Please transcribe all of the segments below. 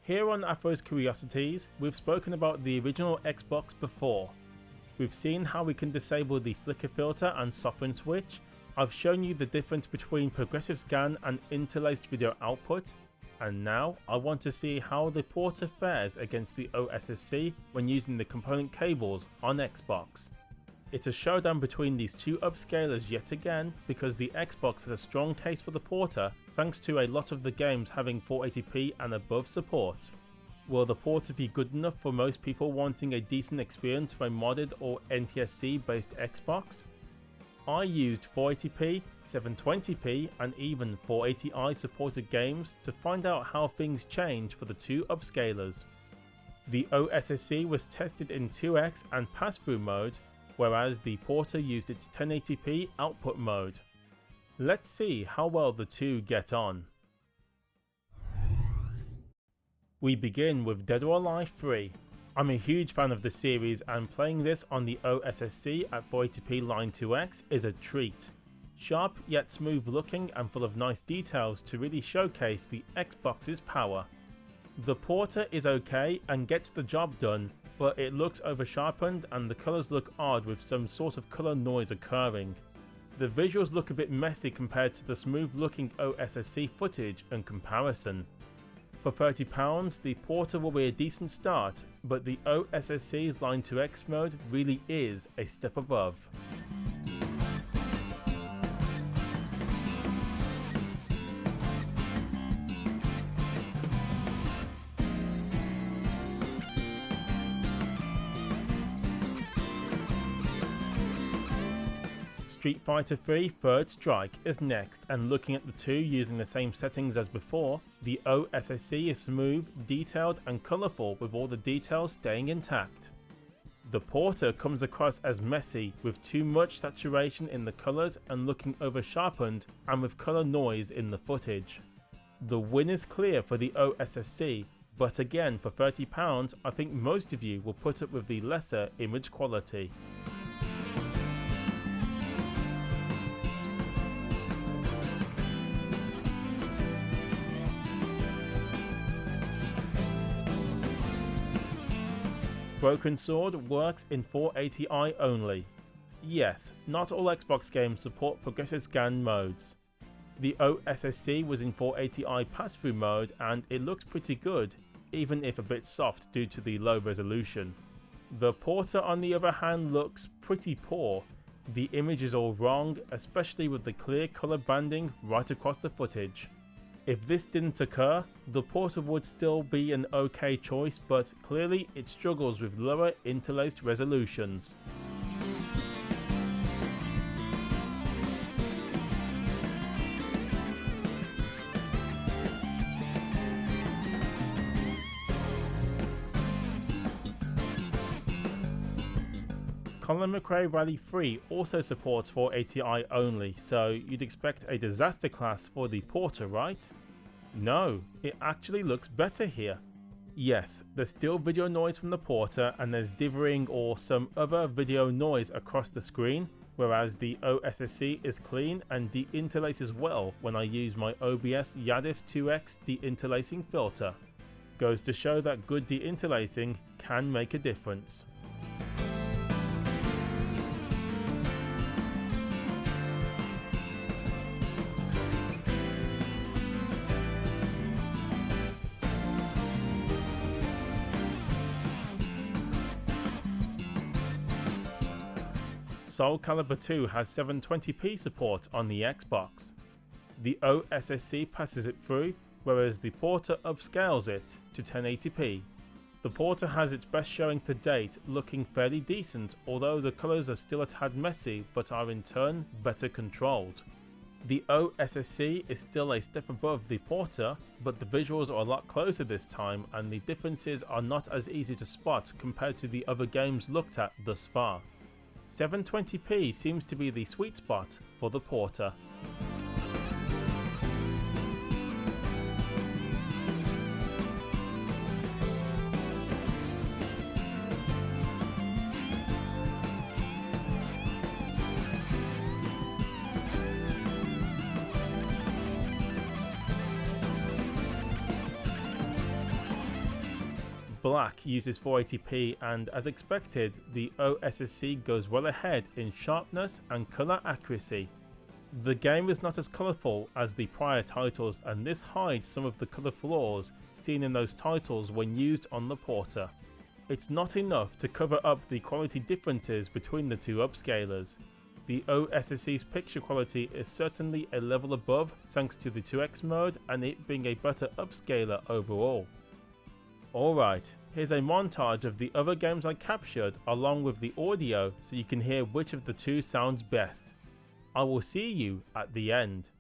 Here on Affro's Curiosities, we've spoken about the original Xbox before. We've seen how we can disable the flicker filter and soften switch. I've shown you the difference between progressive scan and interlaced video output. And now I want to see how the Portta fares against the OSSC when using the component cables on Xbox. It's a showdown between these two upscalers yet again, because the Xbox has a strong case for the Portta thanks to a lot of the games having 480p and above support. Will the Portta be good enough for most people wanting a decent experience for a modded or NTSC based Xbox? I used 480p, 720p and even 480i supported games to find out how things change for the two upscalers. The OSSC was tested in 2x and pass-through mode, whereas the Portta used its 1080p output mode. Let's see how well the two get on. We begin with Dead or Alive 3. I'm a huge fan of the series, and playing this on the OSSC at 480p Line 2X is a treat. Sharp yet smooth looking and full of nice details to really showcase the Xbox's power. The Portta is okay and gets the job done, but it looks over sharpened and the colours look odd with some sort of colour noise occurring. The visuals look a bit messy compared to the smooth looking OSSC footage and comparison. For £30 the Portta will be a decent start, but the OSSC's Line 2X mode really is a step above. Street Fighter 3 Third Strike is next, and looking at the two using the same settings as before, the OSSC is smooth, detailed and colourful with all the details staying intact. The Portta comes across as messy with too much saturation in the colours and looking over sharpened and with colour noise in the footage. The win is clear for the OSSC, but again for £30 I think most of you will put up with the lesser image quality. Broken Sword works in 480i only. Yes, not all Xbox games support progressive scan modes. The OSSC was in 480i pass-through mode and it looks pretty good, even if a bit soft due to the low resolution. The Portta on the other hand looks pretty poor. The image is all wrong, especially with the clear colour banding right across the footage. If this didn't occur, the Portta would still be an okay choice, but clearly it struggles with lower interlaced resolutions. Colin McRae Rally 3 also supports 480i only, so you'd expect a disaster class for the Portta, right? No, it actually looks better here. Yes, there's still video noise from the Portta and there's dithering or some other video noise across the screen, whereas the OSSC is clean and deinterlaces well when I use my OBS Yadif 2X deinterlacing filter. Goes to show that good deinterlacing can make a difference. Soulcalibur II has 720p support on the Xbox. The OSSC passes it through, whereas the Portta upscales it to 1080p. The Portta has its best showing to date, looking fairly decent, although the colours are still a tad messy but are in turn better controlled. The OSSC is still a step above the Portta, but the visuals are a lot closer this time and the differences are not as easy to spot compared to the other games looked at thus far. 720p seems to be the sweet spot for the Portta. Black uses 480p, and as expected, the OSSC goes well ahead in sharpness and colour accuracy. The game is not as colourful as the prior titles, and this hides some of the colour flaws seen in those titles when used on the Portta. It's not enough to cover up the quality differences between the two upscalers. The OSSC's picture quality is certainly a level above thanks to the 2x mode and it being a better upscaler overall. Alright, here's a montage of the other games I captured along with the audio so you can hear which of the two sounds best. I will see you at the end.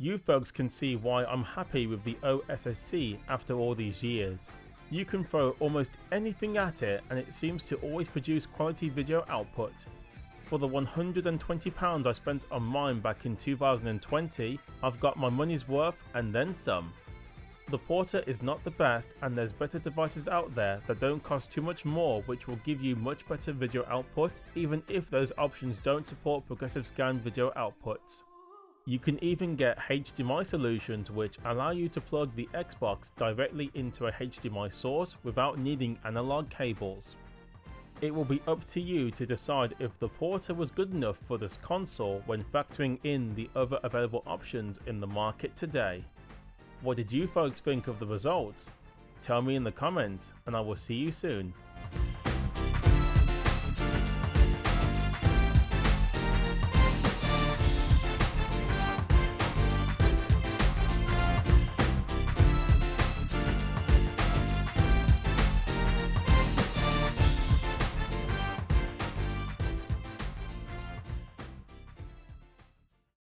You folks can see why I'm happy with the OSSC after all these years. You can throw almost anything at it and it seems to always produce quality video output. For the £120 I spent on mine back in 2020, I've got my money's worth and then some. The Portta is not the best and there's better devices out there that don't cost too much more which will give you much better video output even if those options don't support progressive scan video outputs. You can even get HDMI solutions which allow you to plug the Xbox directly into a HDMI source without needing analog cables. It will be up to you to decide if the Portta was good enough for this console when factoring in the other available options in the market today. What did you folks think of the results? Tell me in the comments and I will see you soon.